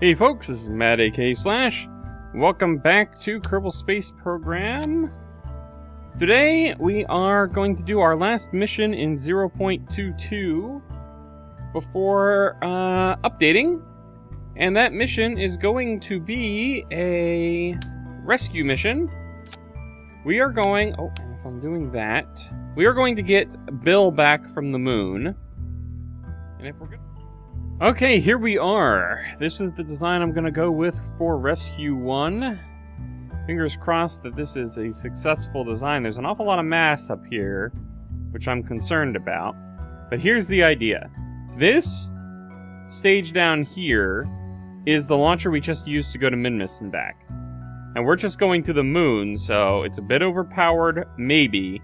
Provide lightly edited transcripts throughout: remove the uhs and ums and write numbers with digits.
Hey folks, this is Matt aka Slash. Welcome back to Kerbal Space Program. Today we are going to do our last mission in 0.22 before updating. And that mission is going to be a rescue mission. We are going... Oh, if I'm doing that... We are going to get Bill back from the moon. And if we're good... Okay, here we are. This is the design I'm going to go with for Rescue 1. Fingers crossed that this is a successful design. There's an awful lot of mass up here, which I'm concerned about. But here's the idea. This stage down here is the launcher we just used to go to Minmus and back. And we're just going to the moon, so it's a bit overpowered, maybe.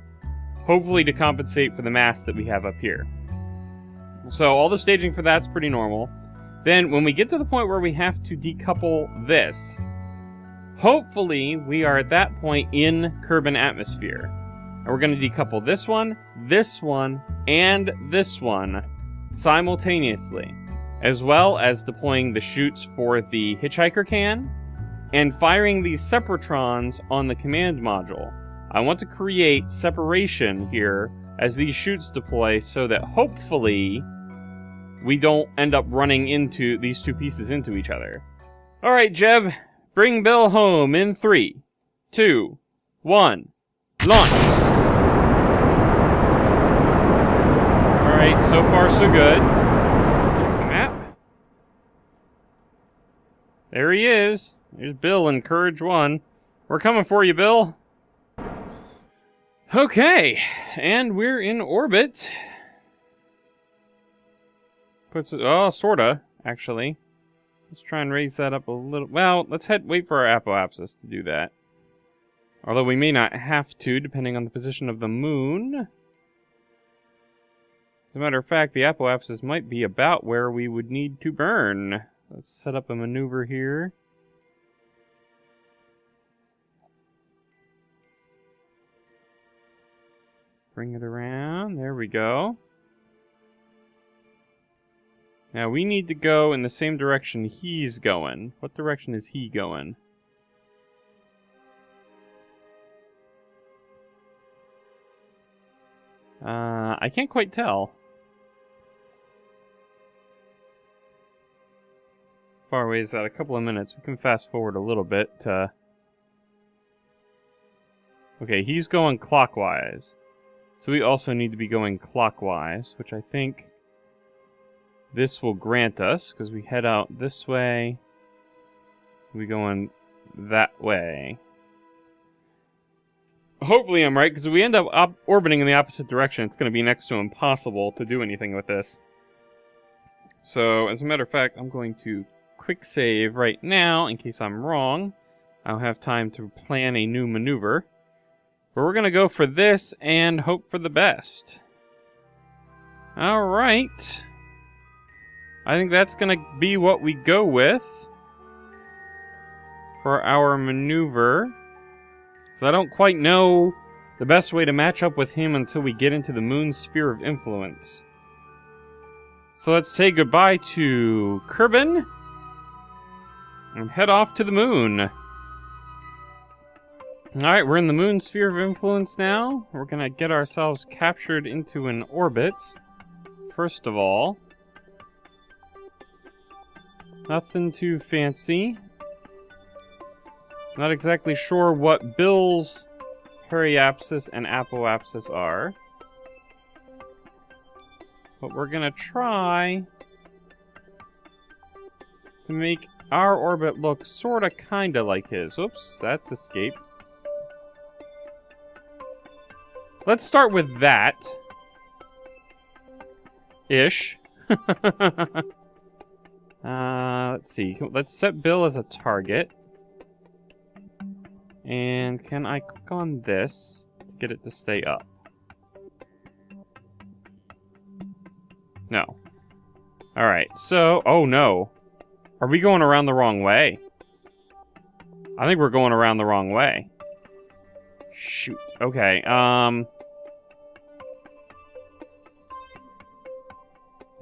Hopefully to compensate for the mass that we have up here. So all the staging for that's pretty normal. Then when we get to the point where we have to decouple this, hopefully we are at that point in Kerbal atmosphere. And we're going to decouple this one, and this one simultaneously, as well as deploying the chutes for the hitchhiker can and firing these separatrons on the command module. I want to create separation here as these chutes deploy so that hopefully we don't end up running into these two pieces into each other. Alright, Jeb, bring Bill home in 3, 2, 1, launch! Alright, so far so good. Check the map. There he is. There's Bill in Courage 1. We're coming for you, Bill. Okay, and we're in orbit. Oh, sorta, actually. Let's try and raise that up a little. Well, let's wait for our apoapsis to do that. Although we may not have to, depending on the position of the moon. As a matter of fact, the apoapsis might be about where we would need to burn. Let's set up a maneuver here. Bring it around. There we go. Now we need to go in the same direction he's going. What direction is he going? I can't quite tell. How far away is that? A couple of minutes. We can fast forward a little bit. Okay, he's going clockwise. So we also need to be going clockwise, which I think this will grant us, because we head out this way. We going that way. Hopefully I'm right, because if we end up orbiting in the opposite direction, it's going to be next to impossible to do anything with this. So, as a matter of fact, I'm going to quick save right now, in case I'm wrong. I'll have time to plan a new maneuver. But we're going to go for this and hope for the best. Alright. I think that's going to be what we go with for our maneuver. So I don't quite know the best way to match up with him until we get into the moon's sphere of influence. So let's say goodbye to Kerbal and head off to the moon. Alright, we're in the moon sphere of influence now. We're going to get ourselves captured into an orbit. First of all. Nothing too fancy. Not exactly sure what Bill's periapsis and apoapsis are. But we're going to try to make our orbit look sorta kinda like his. Oops, that's escape. Let's start with that. Ish. Let's see. Let's set Bill as a target. And can I click on this to get it to stay up? No. Alright, so... Oh, no. Are we going around the wrong way? I think we're going around the wrong way. Shoot. Okay,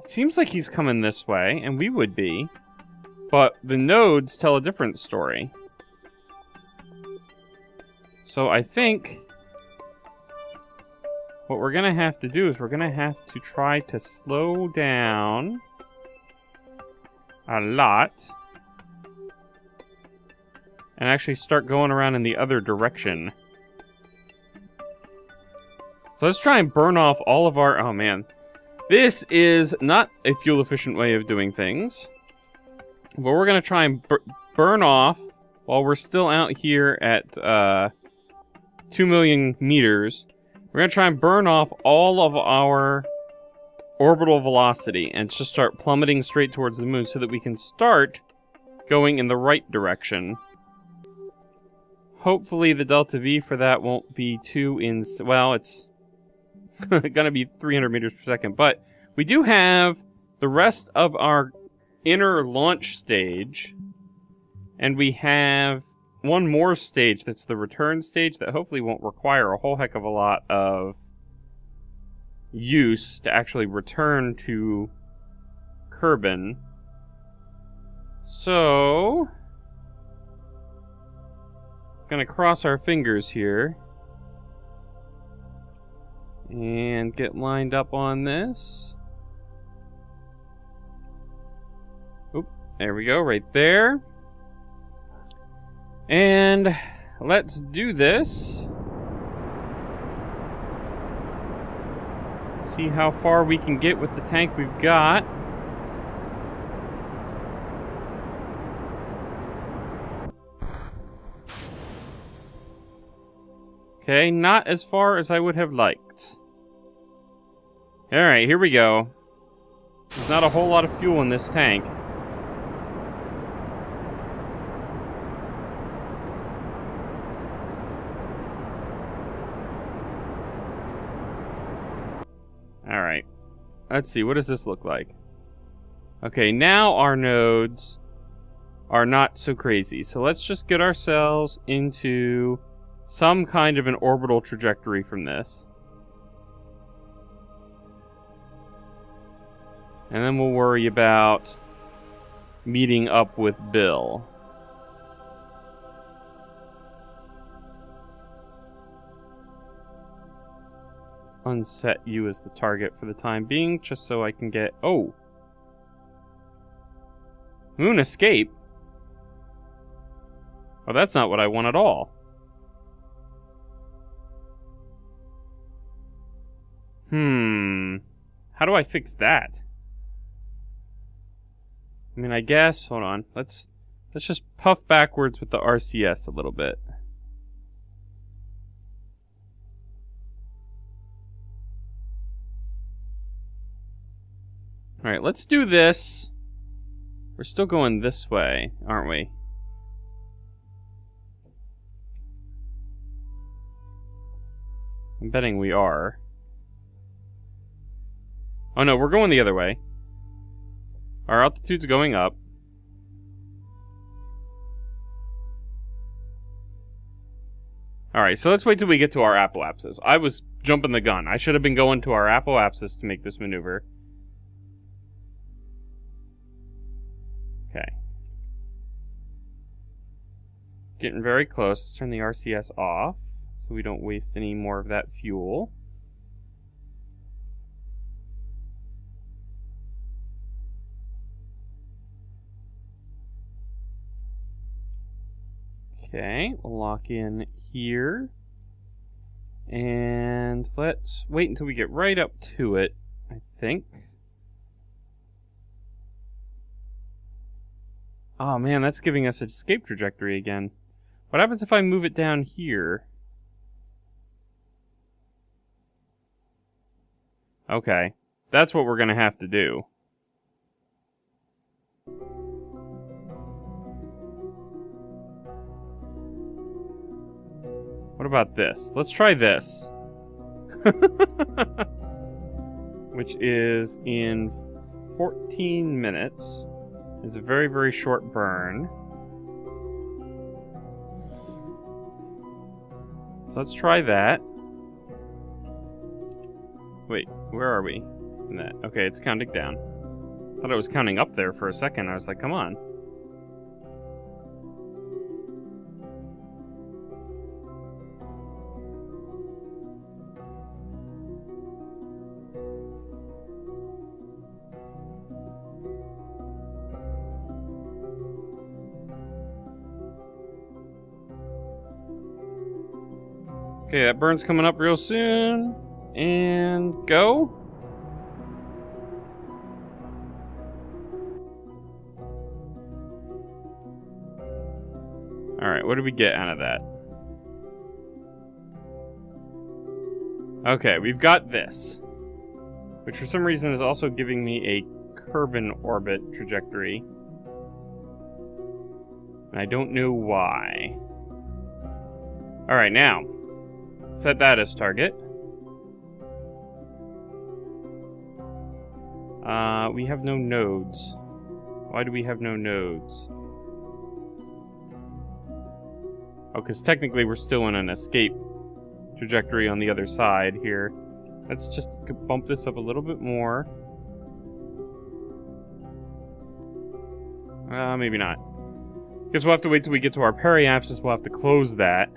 It seems like he's coming this way, and we would be. But the nodes tell a different story. So I think what we're going to have to do is we're going to have to try to slow down a lot and actually start going around in the other direction. So let's try and burn off all of our... Oh, man. This is not a fuel-efficient way of doing things. But we're going to try and burn off, while we're still out here at 2 million meters, we're going to try and burn off all of our orbital velocity and just start plummeting straight towards the moon so that we can start going in the right direction. Hopefully the delta V for that won't be too well, it's going to be 300 meters per second, but we do have the rest of our inner launch stage, and we have one more stage that's the return stage that hopefully won't require a whole heck of a lot of use to actually return to Kerbal. So, gonna cross our fingers here and get lined up on this. Oop, there we go, right there. And let's do this. See how far we can get with the tank we've got. Okay, not as far as I would have liked. Alright, here we go. There's not a whole lot of fuel in this tank. Alright. Let's see, what does this look like? Okay, now our nodes are not so crazy. So let's just get ourselves into some kind of an orbital trajectory from this. And then we'll worry about meeting up with Bill. Unset you as the target for the time being, just so I can get... Oh! Moon escape? Oh, that's not what I want at all. How do I fix that? I mean, I guess... Hold on. Let's just puff backwards with the RCS a little bit. Alright, let's do this. We're still going this way, aren't we? I'm betting we are. Oh no, we're going the other way. Our altitude's going up. Alright, so let's wait till we get to our apoapsis. I was jumping the gun. I should have been going to our apoapsis to make this maneuver. Okay. Getting very close. Turn the RCS off so we don't waste any more of that fuel. Okay, we'll lock in here. And let's wait until we get right up to it, I think. Oh man, that's giving us an escape trajectory again. What happens if I move it down here? Okay, that's what we're gonna have to do. What about this? Let's try this. Which is in 14 minutes. It's a very, very short burn. So let's try that. Wait, where are we? In that. Okay, it's counting down. I thought it was counting up there for a second. I was like, come on. Okay, that burn's coming up real soon. And go. Alright, what did we get out of that? Okay, we've got this. Which for some reason is also giving me a Kerbal orbit trajectory. And I don't know why. Alright, now. Set that as target. We have no nodes. Why do we have no nodes? Oh, because technically we're still in an escape trajectory on the other side here. Let's just bump this up a little bit more. Maybe not. Guess we'll have to wait till we get to our periapsis. We'll have to close that.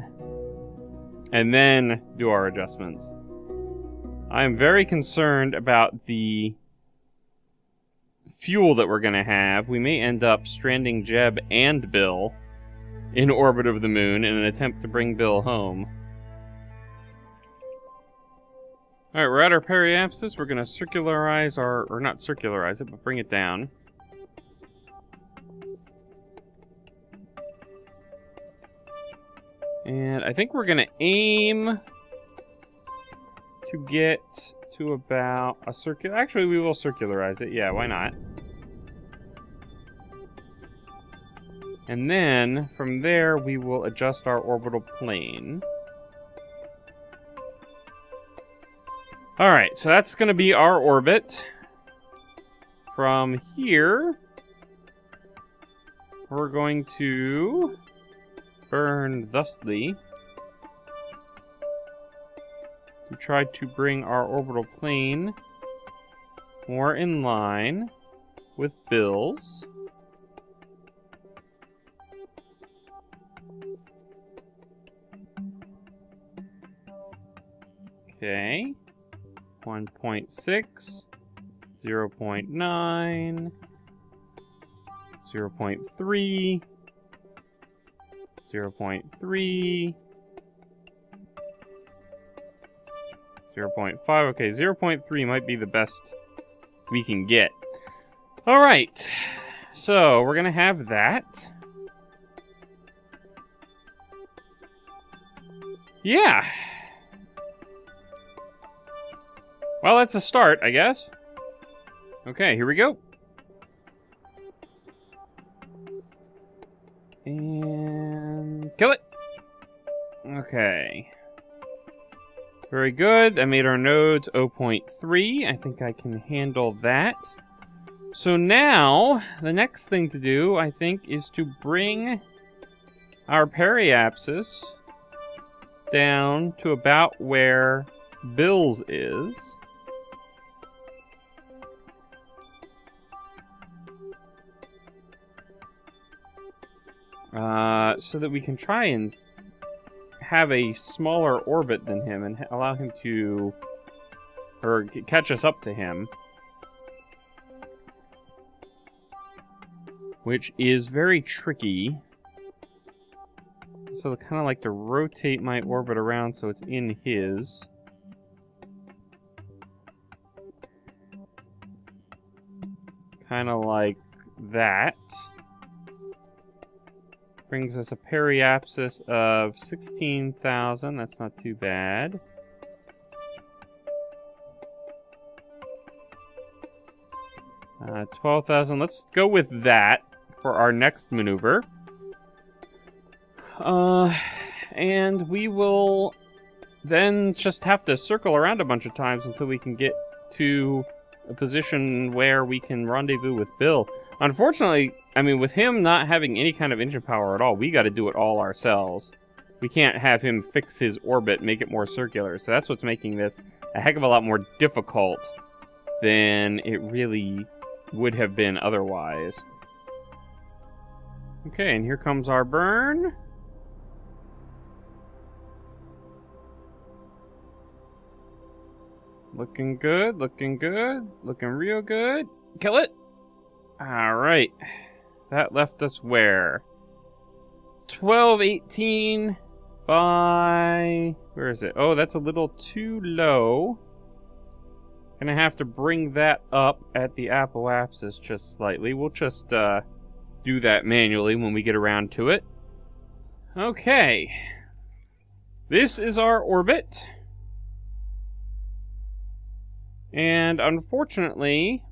And then do our adjustments. I am very concerned about the fuel that we're going to have. We may end up stranding Jeb and Bill in orbit of the moon in an attempt to bring Bill home. Alright, we're at our periapsis. We're going to circularize our... or not circularize it, but bring it down. And I think we're going to aim to get to about a circular... Actually, we will circularize it. Yeah, why not? And then, from there, we will adjust our orbital plane. Alright, so that's going to be our orbit. From here, we're going to burn thusly to try to bring our orbital plane more in line with Bill's. Okay. 1.6, 0.9, 0.3, 0.3, 0.5. Okay, 0.3 might be the best we can get. Alright, so we're gonna have that. Yeah. Well, that's a start, I guess. Okay, here we go. And kill it. Okay. Very good. I made our nodes 0.3. I think I can handle that. So now, the next thing to do, I think, is to bring our periapsis down to about where Bill's is. So that we can try and have a smaller orbit than him and allow him to... or catch us up to him. Which is very tricky. So I kind of like to rotate my orbit around so it's in his. Kind of like that. Brings us a periapsis of 16,000. That's not too bad. Uh, 12,000. Let's go with that for our next maneuver. And we will then just have to circle around a bunch of times until we can get to a position where we can rendezvous with Bill. Unfortunately, I mean, with him not having any kind of engine power at all, we got to do it all ourselves. We can't have him fix his orbit, make it more circular. So that's what's making this a heck of a lot more difficult than it really would have been otherwise. Okay, and here comes our burn. Looking good, looking good, looking real good. Kill it! Alright. That left us where? 12, 18. by... Where is it? Oh, that's a little too low. Gonna have to bring that up at the apoapsis just slightly. We'll just do that manually when we get around to it. Okay. This is our orbit. And unfortunately,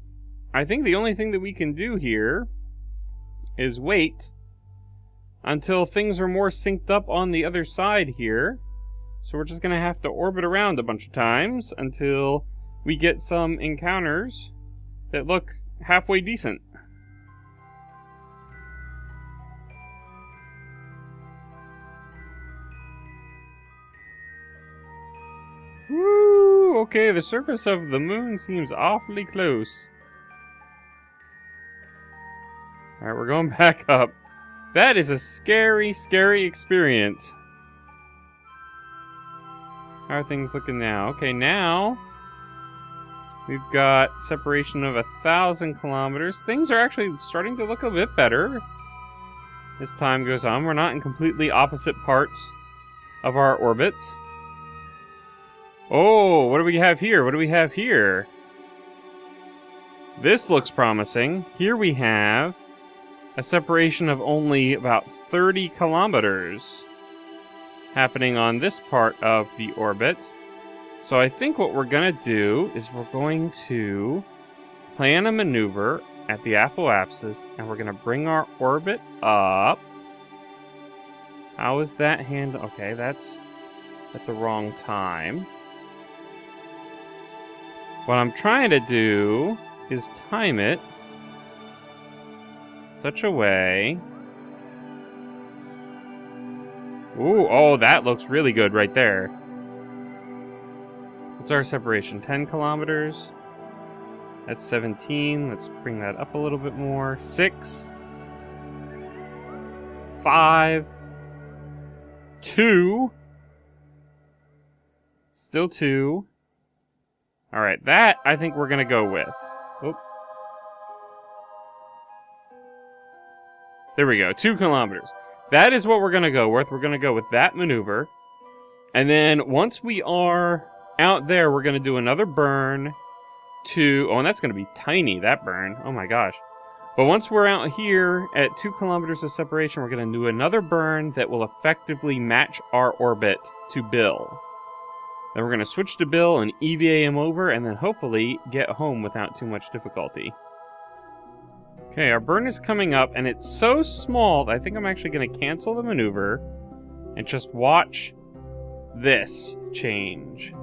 I think the only thing that we can do here is wait until things are more synced up on the other side here. So we're just going to have to orbit around a bunch of times until we get some encounters that look halfway decent. Woo! Okay, the surface of the moon seems awfully close. Alright, we're going back up. That is a scary, scary experience. How are things looking now? Okay, now we've got separation of 1,000 kilometers. Things are actually starting to look a bit better as time goes on. We're not in completely opposite parts of our orbits. Oh, what do we have here? What do we have here? This looks promising. Here we have a separation of only about 30 kilometers happening on this part of the orbit. So I think what we're going to do is we're going to plan a maneuver at the apoapsis, and we're going to bring our orbit up. How is that handled? Okay, that's at the wrong time. What I'm trying to do is time it such a way... Ooh, oh, that looks really good right there. What's our separation? 10 kilometers? That's 17. Let's bring that up a little bit more. 6. 5. 2. Still 2. Alright, that I think we're going to go with. Oop. There we go, 2 kilometers. That is what we're going to go with. We're going to go with that maneuver. And then once we are out there, we're going to do another burn to... Oh, and that's going to be tiny, that burn. Oh my gosh. But once we're out here at 2 kilometers of separation, we're going to do another burn that will effectively match our orbit to Bill. Then we're going to switch to Bill and EVA him over, and then hopefully get home without too much difficulty. Okay, our burn is coming up, and it's so small that I think I'm actually going to cancel the maneuver and just watch this change.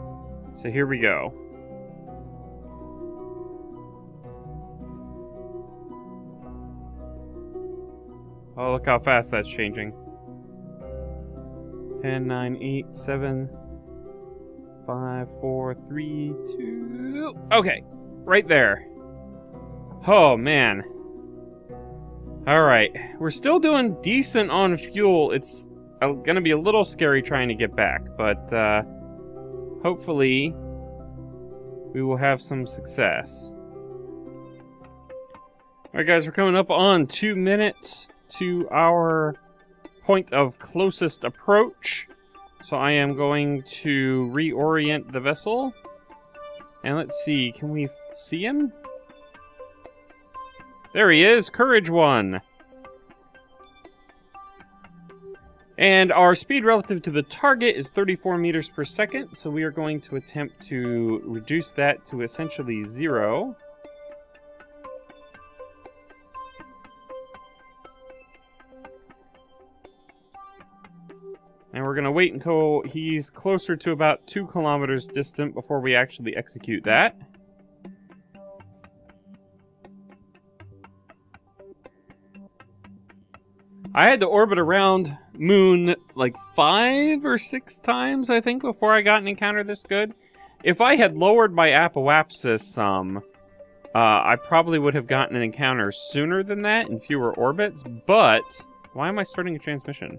So here we go. Oh, look how fast that's changing. 10, 9, 8, 7, 5, 4, 3, 2... Okay, right there. Oh, man. Alright, we're still doing decent on fuel. It's gonna be a little scary trying to get back, but hopefully we will have some success. Alright guys, we're coming up on 2 minutes to our point of closest approach. So I am going to reorient the vessel. And let's see, can we see him? There he is, Courage 1. And our speed relative to the target is 34 meters per second, so we are going to attempt to reduce that to essentially 0. And we're going to wait until he's closer to about 2 kilometers distant before we actually execute that. I had to orbit around Moon like 5 or 6 times, I think, before I got an encounter this good. If I had lowered my apoapsis some, I probably would have gotten an encounter sooner than that in fewer orbits, but... Why am I starting a transmission?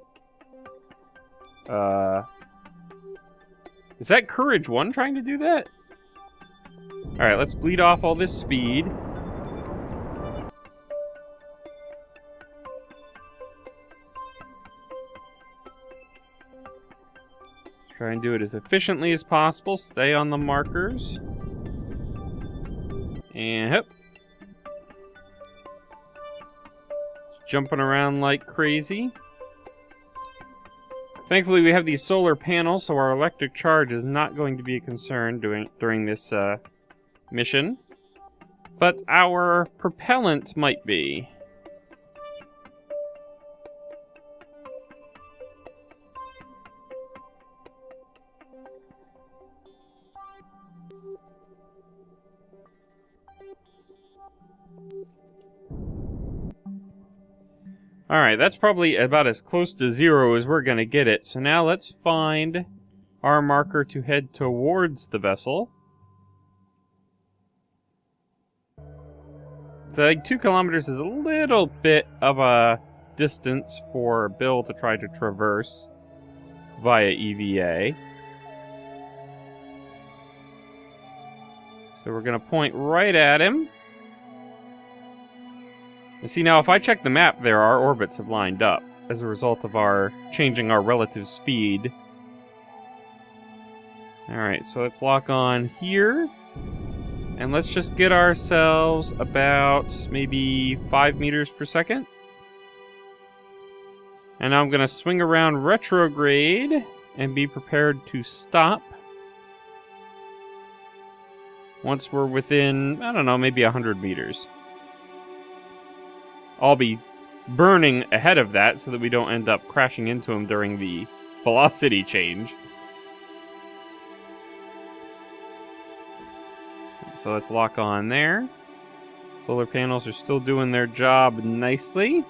Is that Courage 1 trying to do that? Alright, let's bleed off all this speed. Try and do it as efficiently as possible. Stay on the markers. And hop. Jumping around like crazy. Thankfully, we have these solar panels, so our electric charge is not going to be a concern during this mission. But our propellant might be. Alright, that's probably about as close to 0 as we're going to get it. So now let's find our marker to head towards the vessel. The 2 kilometers is a little bit of a distance for Bill to try to traverse via EVA. So we're going to point right at him. And see, now if I check the map there, our orbits have lined up as a result of our changing our relative speed. Alright, so let's lock on here. And let's just get ourselves about maybe 5 meters per second. And now I'm going to swing around retrograde and be prepared to stop once we're within, I don't know, maybe 100 meters. I'll be burning ahead of that so that we don't end up crashing into him during the velocity change. So let's lock on there. Solar panels are still doing their job nicely.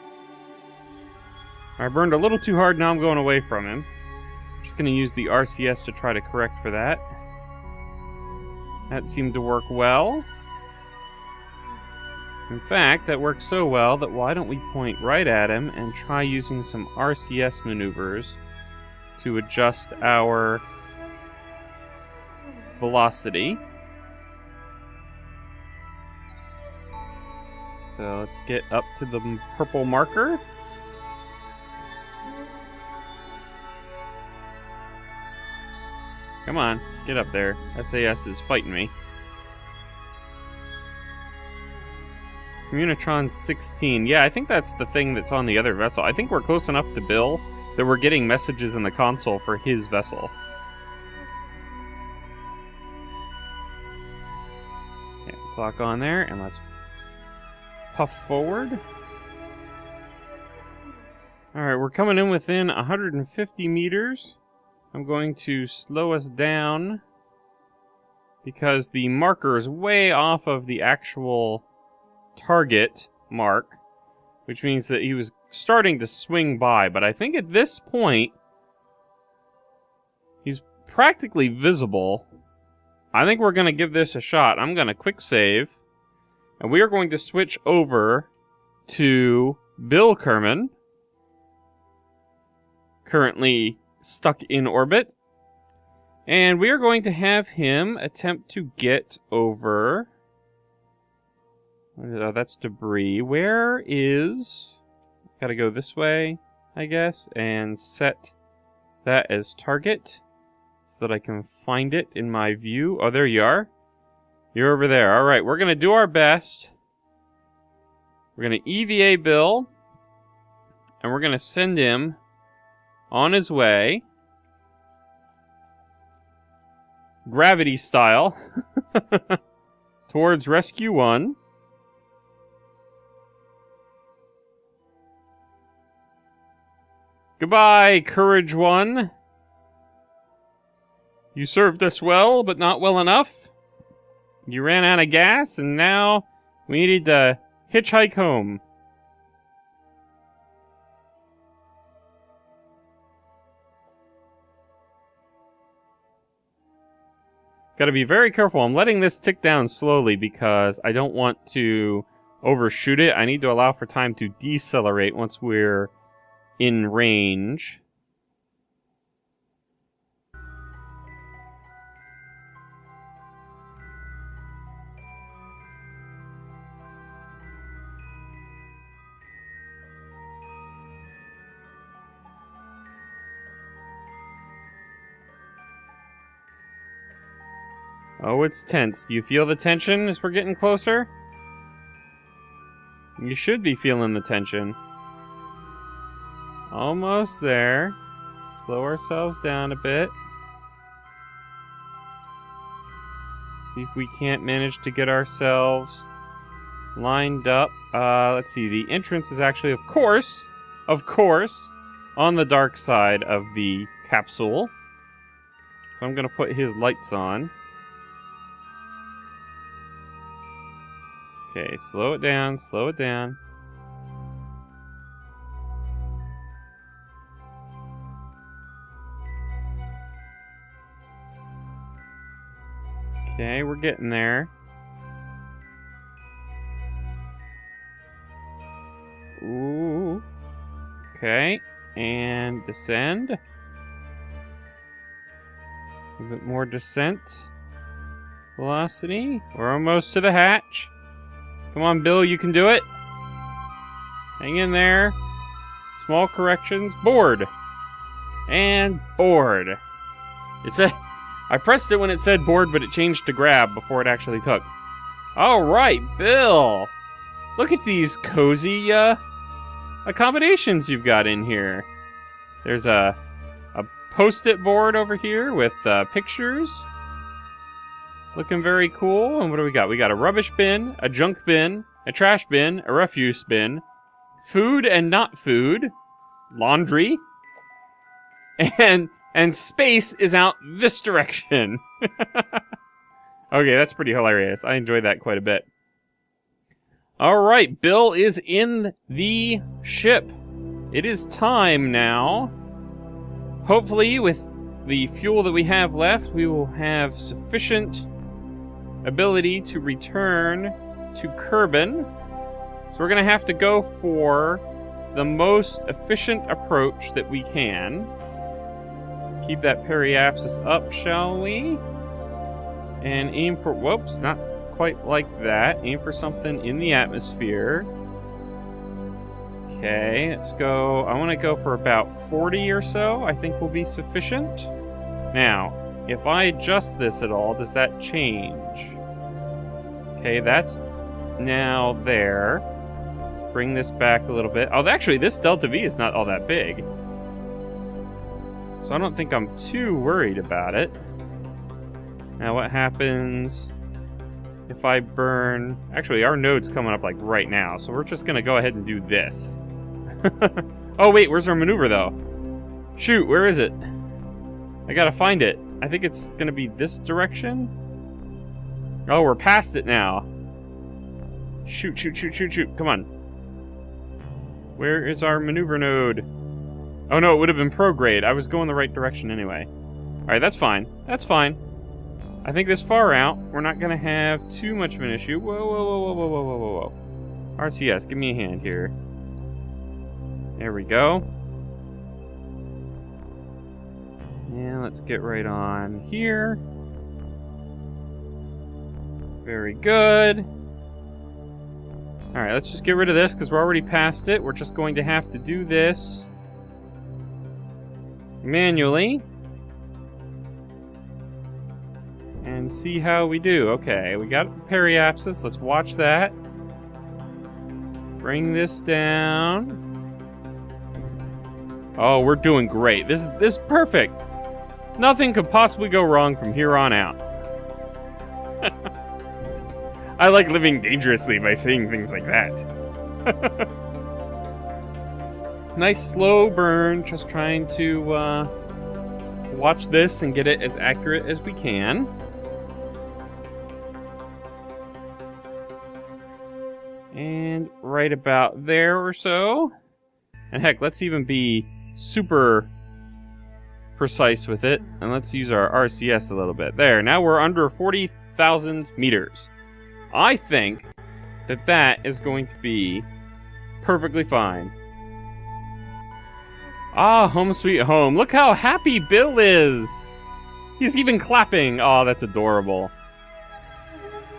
I burned a little too hard, now I'm going away from him. Just going to use the RCS to try to correct for that. That seemed to work well. In fact, that worked so well that why don't we point right at him and try using some RCS maneuvers to adjust our velocity. So let's get up to the purple marker. Come on, get up there. SAS is fighting me. Communitron 16. Yeah, I think that's the thing that's on the other vessel. I think we're close enough to Bill that we're getting messages in the console for his vessel. Okay, let's lock on there and let's puff forward. Alright, we're coming in within 150 meters. I'm going to slow us down because the marker is way off of the actual target mark, which means that he was starting to swing by, but I think at this point he's practically visible. I think we're going to give this a shot. I'm going to quick save, and we are going to switch over to Bill Kerman, currently stuck in orbit, and we are going to have him attempt to get over. That's debris. Where is... Gotta go this way, I guess, and set that as target so that I can find it in my view. Oh, there you are. You're over there. Alright, we're gonna do our best. We're gonna EVA Bill, and we're gonna send him on his way. Gravity style. Towards Rescue 1. Goodbye, Courage 1. You served us well, but not well enough. You ran out of gas, and now we needed to hitchhike home. Gotta be very careful. I'm letting this tick down slowly because I don't want to overshoot it. I need to allow for time to decelerate once we're in range. Oh, it's tense. Do you feel the tension as we're getting closer? You should be feeling the tension. Almost there. Slow ourselves down a bit. See if we can't manage to get ourselves lined up. Let's see. The entrance is actually, of course, on the dark side of the capsule. So I'm going to put his lights on. Okay, slow it down, slow it down. Okay, we're getting there. Ooh. Okay, and descend. A bit more descent velocity. We're almost to the hatch. Come on, Bill, you can do it. Hang in there. Small corrections. Board. And board. It said, I pressed it when it said board, but it changed to grab before it actually took. All right, Bill. Look at these cozy accommodations you've got in here. There's a post-it board over here with pictures. Looking very cool. And what do we got? We got a rubbish bin, a junk bin, a trash bin, a refuse bin, food and not food, laundry, and space is out this direction. Okay, that's pretty hilarious. I enjoyed that quite a bit. All right, Bill is in the ship. It is time now. Hopefully, with the fuel that we have left, we will have sufficient ability to return to Kerbal. So we're going to have to go for the most efficient approach that we can. Keep that periapsis up, shall we? And aim for... Whoops, not quite like that. Aim for something in the atmosphere. Okay, let's go... I want to go for about 40 or so. I think will be sufficient. Now, if I adjust this at all, does that change? Okay, that's now there. Let's bring this back a little bit. Oh, actually, this delta V is not all that big. So I don't think I'm too worried about it. Now, what happens if I burn... Actually, our node's coming up, like, right now. So we're just going to go ahead and do this. Oh, wait, where's our maneuver, though? Shoot, where is it? I gotta find it. I think it's going to be this direction. Oh, we're past it now. Shoot, shoot, shoot, shoot, shoot. Come on. Where is our maneuver node? Oh, no, it would have been prograde. I was going the right direction anyway. Alright, that's fine. That's fine. I think this far out, we're not going to have too much of an issue. Whoa, whoa, whoa, whoa, whoa, whoa, whoa, whoa, whoa. RCS, give me a hand here. There we go. And let's get right on here. Very good. Alright, let's just get rid of this because we're already past it. We're just going to have to do this manually. And see how we do. Okay, we got periapsis. Let's watch that. Bring this down. Oh, we're doing great. This is perfect. Nothing could possibly go wrong from here on out. I like living dangerously by saying things like that. Nice slow burn, just trying to watch this and get it as accurate as we can. And right about there or so. And heck, let's even be super precise with it. And let's use our RCS a little bit. There, now we're under 40,000 meters. I think that that is going to be perfectly fine. Ah, home sweet home. Look how happy Bill is. He's even clapping. Oh, that's adorable.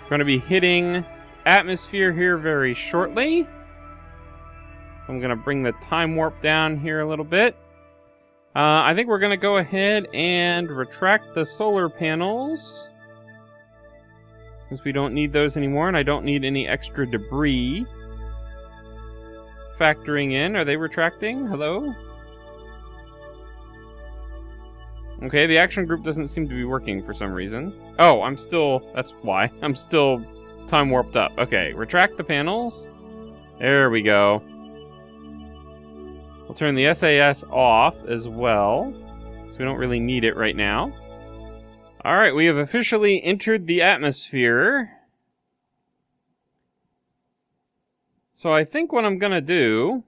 We're going to be hitting atmosphere here very shortly. I'm going to bring the time warp down here a little bit. I think we're going to go ahead and retract the solar panels. since we don't need those anymore, and I don't need any extra debris. Factoring in, are they retracting? Hello? Okay, the action group doesn't seem to be working for some reason. Oh, that's why. I'm still time warped up. Okay, retract the panels. There we go. We'll turn the SAS off as well, so we don't really need it right now. Alright, we have officially entered the atmosphere. So I think what I'm gonna do...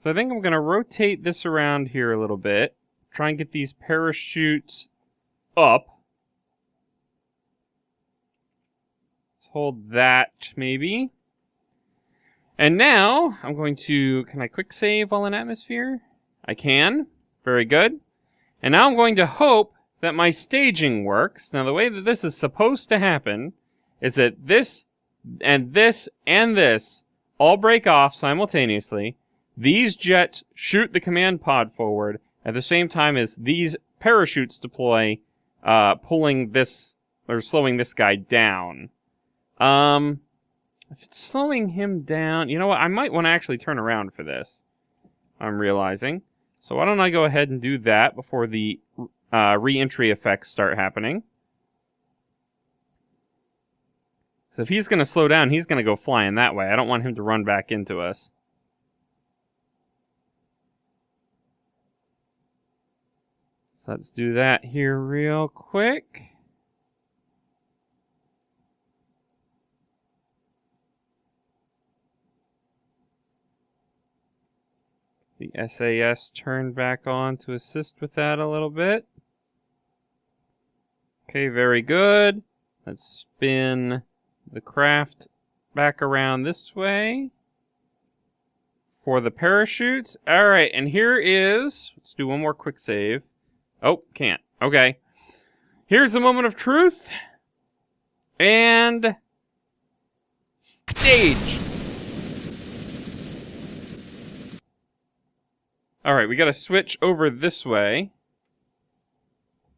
I'm gonna rotate this around here a little bit. Try and get these parachutes up. Let's hold that, maybe. And now, I'm going to... Can I quick save while in atmosphere? I can. Very good. And now I'm going to hope that my staging works. Now, the way that this is supposed to happen is that this and this and this all break off simultaneously. These jets shoot the command pod forward at the same time as these parachutes deploy, pulling this, or slowing this guy down. If it's slowing him down, you know what, I might want to actually turn around for this, I'm realizing. So why don't I go ahead and do that before the re-entry effects start happening. So if he's going to slow down, he's going to go flying that way. I don't want him to run back into us. So let's do that here real quick. The SAS turned back on to assist with that a little bit. Okay, very good. Let's spin the craft back around this way for the parachutes. Alright, and here is... Let's do one more quick save. Oh, can't. Okay. Here's the moment of truth. And... stage! Alright, we gotta switch over this way.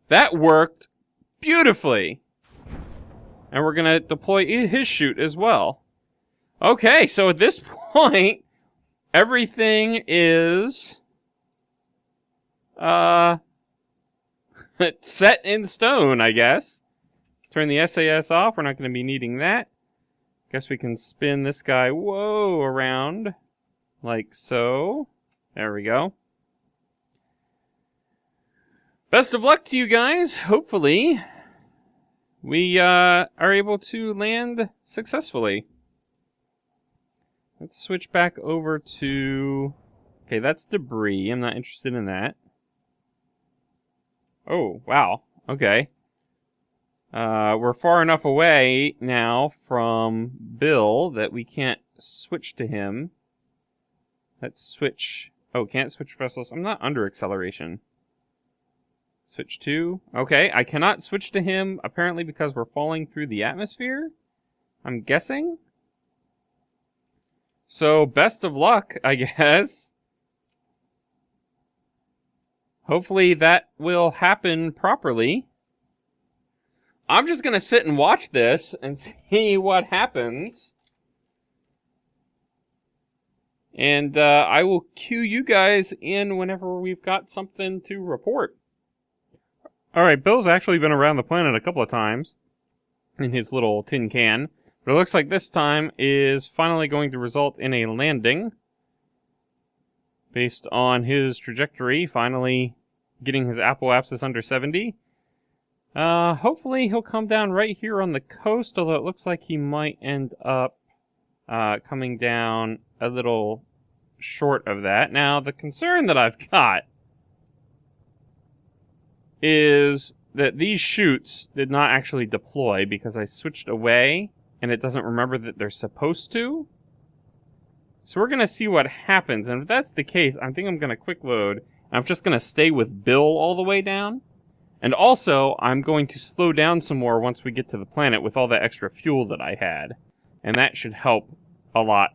That worked beautifully! And we're gonna deploy his chute as well. Okay, so at this point, everything is... set in stone, I guess. Turn the SAS off, we're not gonna be needing that. Guess we can spin this guy, around. Like so. There we go. Best of luck to you guys. Hopefully, we are able to land successfully. Let's switch back over to... Okay, that's debris. I'm not interested in that. Oh, wow. Okay. We're far enough away now from Bill that we can't switch to him. Let's switch... Oh, can't switch vessels. I'm not under acceleration. Switch to... Okay, I cannot switch to him, apparently because we're falling through the atmosphere? I'm guessing? So, best of luck, I guess. Hopefully that will happen properly. I'm just gonna sit and watch this and see what happens. And I will cue you guys in whenever we've got something to report. Alright, Bill's actually been around the planet a couple of times in his little tin can. But it looks like this time is finally going to result in a landing. Based on his trajectory, finally getting his apoapsis under 70. Hopefully he'll come down right here on the coast, although it looks like he might end up coming down a little short of that. Now, the concern that I've got is that these chutes did not actually deploy because I switched away and it doesn't remember that they're supposed to. So we're going to see what happens, and if that's the case, I think I'm going to quick load. I'm just going to stay with Bill all the way down. And also, I'm going to slow down some more once we get to the planet with all that extra fuel that I had. And that should help a lot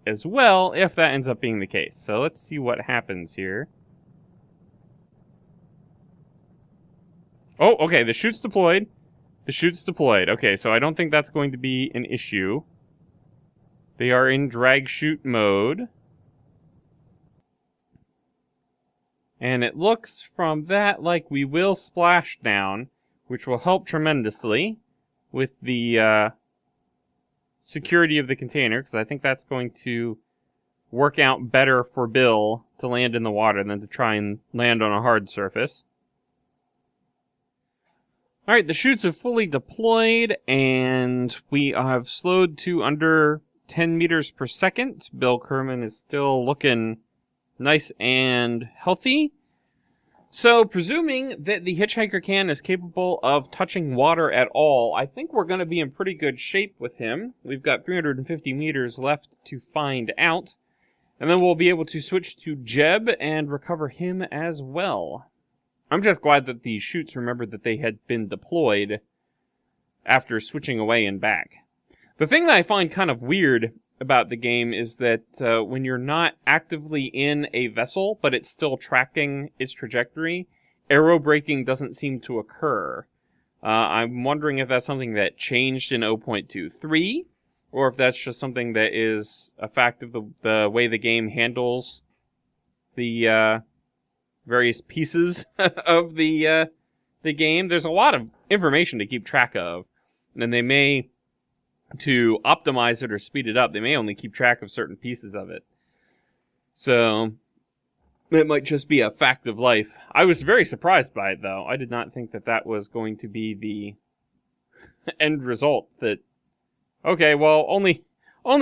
as well, if that ends up being the case. So let's see what happens here. Oh, okay, the chute's deployed. The chutes deployed. Okay, so I don't think that's going to be an issue. They are in drag chute mode. And it looks from that like we will splash down, which will help tremendously with the security of the container, because I think that's going to work out better for Bill to land in the water than to try and land on a hard surface. Alright, the chutes have fully deployed, and we have slowed to under 10 meters per second. Bill Kerman is still looking nice and healthy. So, presuming that the hitchhiker can is capable of touching water at all, I think we're going to be in pretty good shape with him. We've got 350 meters left to find out. And then we'll be able to switch to Jeb and recover him as well. I'm just glad that the chutes remembered that they had been deployed after switching away and back. The thing that I find kind of weird about the game is that when you're not actively in a vessel, but it's still tracking its trajectory, aero braking doesn't seem to occur. I'm wondering if that's something that changed in 0.23, or if that's just something that is a fact of the way the game handles the various pieces of the game. There's a lot of information to keep track of, and they may, to optimize it or speed it up, they may only keep track of certain pieces of it. So, it might just be a fact of life. I was very surprised by it, though. I did not think that that was going to be the end result. That, okay, well, only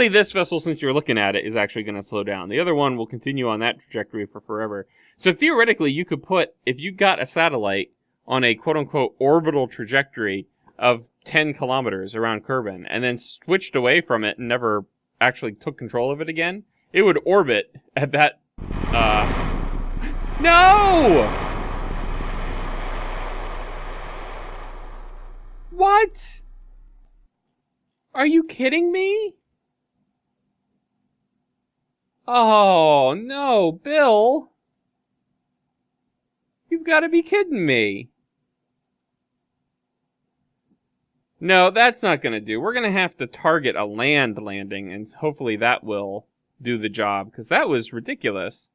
this vessel, since you're looking at it, is actually going to slow down. The other one will continue on that trajectory for forever. So theoretically, you could put, if you got a satellite on a quote-unquote orbital trajectory of 10 kilometers around Kerbal, and then switched away from it and never actually took control of it again, it would orbit at that, No! What? Are you kidding me? Oh, no, Bill. You've got to be kidding me. No, that's not going to do. We're going to have to target a land landing, and hopefully that will do the job, because that was ridiculous.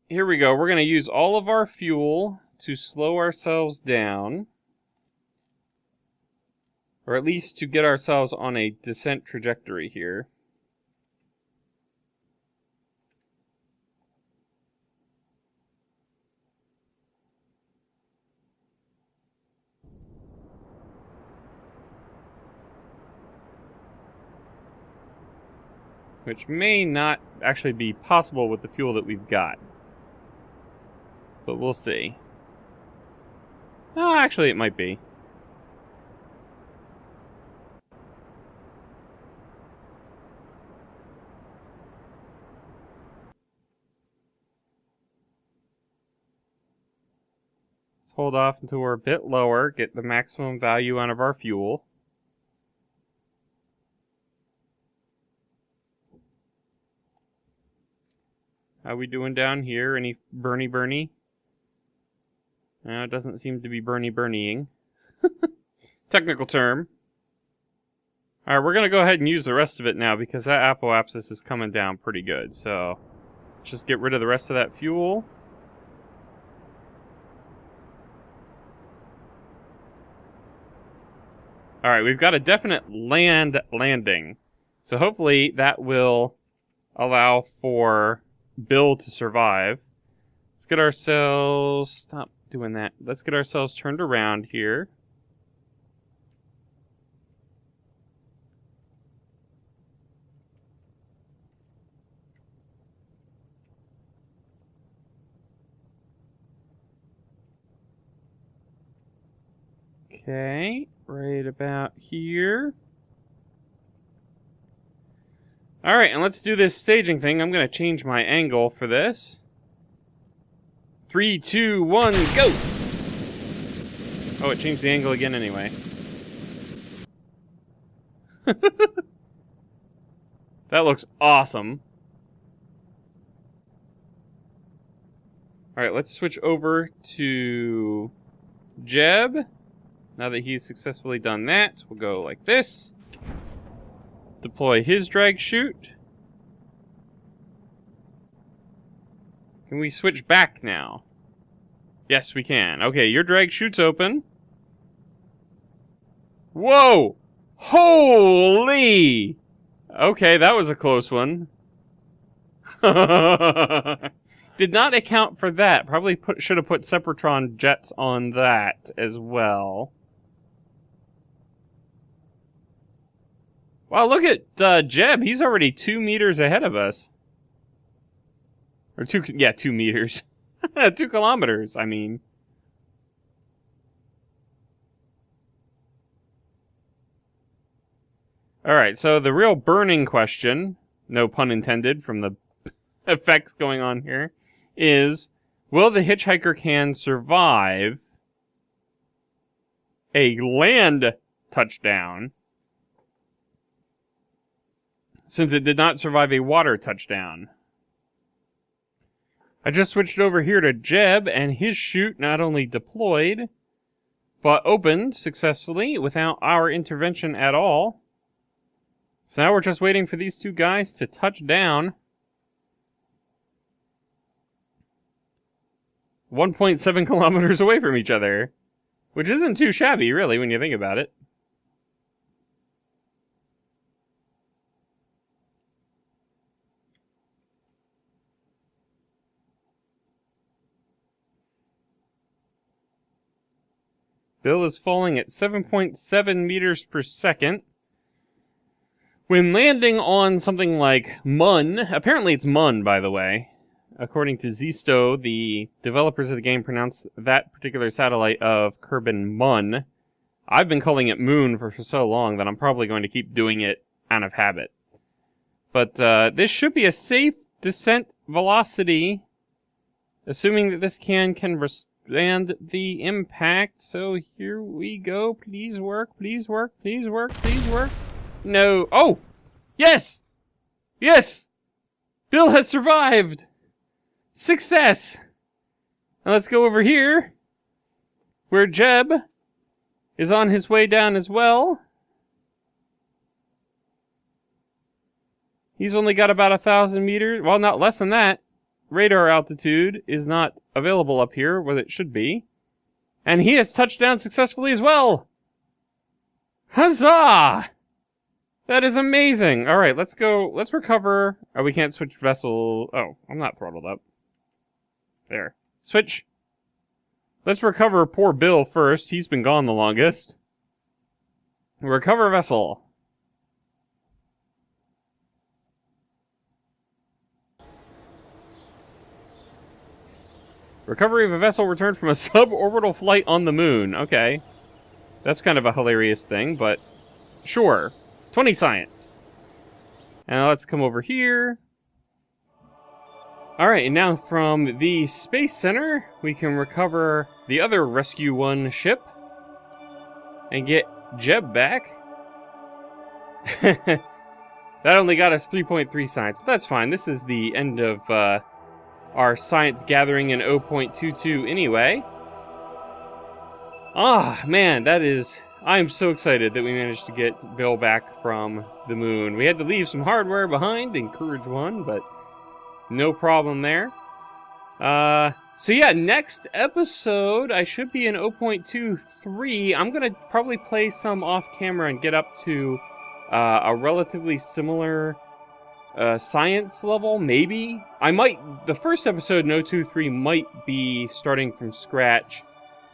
Here we go. We're going to use all of our fuel to slow ourselves down, or at least to get ourselves on a descent trajectory here. Which may not actually be possible with the fuel that we've got. But we'll see. Actually, it might be. Let's hold off until we're a bit lower, get the maximum value out of our fuel. How we doing down here? Any Bernie? No, it doesn't seem to be Bernieing. Technical term. Alright, we're going to go ahead and use the rest of it now because that apoapsis is coming down pretty good. So, just get rid of the rest of that fuel. Alright, we've got a definite landing. So hopefully that will allow for Bill to survive. Let's get ourselves... Stop doing that. Let's get ourselves turned around here. Okay, right about here. Alright, and let's do this staging thing. I'm going to change my angle for this. 3, 2, 1, go! Oh, it changed the angle again anyway. That looks awesome. Alright, let's switch over to Jeb. Now that he's successfully done that, we'll go like this. Deploy his drag chute. Can we switch back now? Yes, we can. Okay, your drag chute's open. Whoa! Holy! Okay, that was a close one. Did not account for that. Probably should have put Sepratron jets on that as well. Wow, look at Jeb. He's already 2 meters ahead of us. Or 2 meters. 2 kilometers, I mean. Alright, so the real burning question, no pun intended from the effects going on here, is, will the hitchhiker can survive a land touchdown since it did not survive a water touchdown? I just switched over here to Jeb, and his chute not only deployed, but opened successfully without our intervention at all. So now we're just waiting for these 2 guys to touch down. 1.7 kilometers away from each other, which isn't too shabby, really, when you think about it. Bill is falling at 7.7 meters per second. When landing on something like Mun, apparently it's Mun, by the way. According to Zisto, the developers of the game pronounced that particular satellite of Kerbal Mun. I've been calling it Moon for so long that I'm probably going to keep doing it out of habit. But this should be a safe descent velocity, assuming that this can withstand the impact. So here we go. Please work, please work, please work, please work. No. Oh! Yes! Yes! Bill has survived! Success! Now let's go over here, where Jeb is on his way down as well. He's only got about 1,000 meters. Well, not less than that. Radar altitude is not available up here, where it should be. And he has touched down successfully as well! Huzzah! That is amazing! Alright, let's go. Let's recover. Oh, we can't switch vessel. Oh, I'm not throttled up. There. Switch. Let's recover poor Bill first. He's been gone the longest. Recover vessel. Recovery of a vessel returned from a suborbital flight on the moon. Okay. That's kind of a hilarious thing, but sure. 20 science. And let's come over here. Alright, and now from the Space Center, we can recover the other Rescue 1 ship and get Jeb back. That only got us 3.3 science, but that's fine. This is the end of our science gathering in 0.22 anyway. Ah, man, that is... I'm so excited that we managed to get Bill back from the moon. We had to leave some hardware behind in Courage 1, but no problem there. So yeah, next episode, I should be in 0.23. I'm going to probably play some off-camera and get up to a relatively similar science level, maybe. I might... The first episode in 0.23 might be starting from scratch,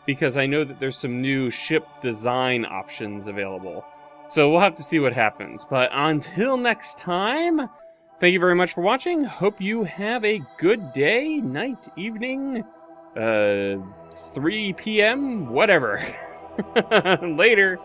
because I know that there's some new ship design options available. So we'll have to see what happens. But until next time, thank you very much for watching. Hope you have a good day, night, evening, 3 p.m., whatever. Later.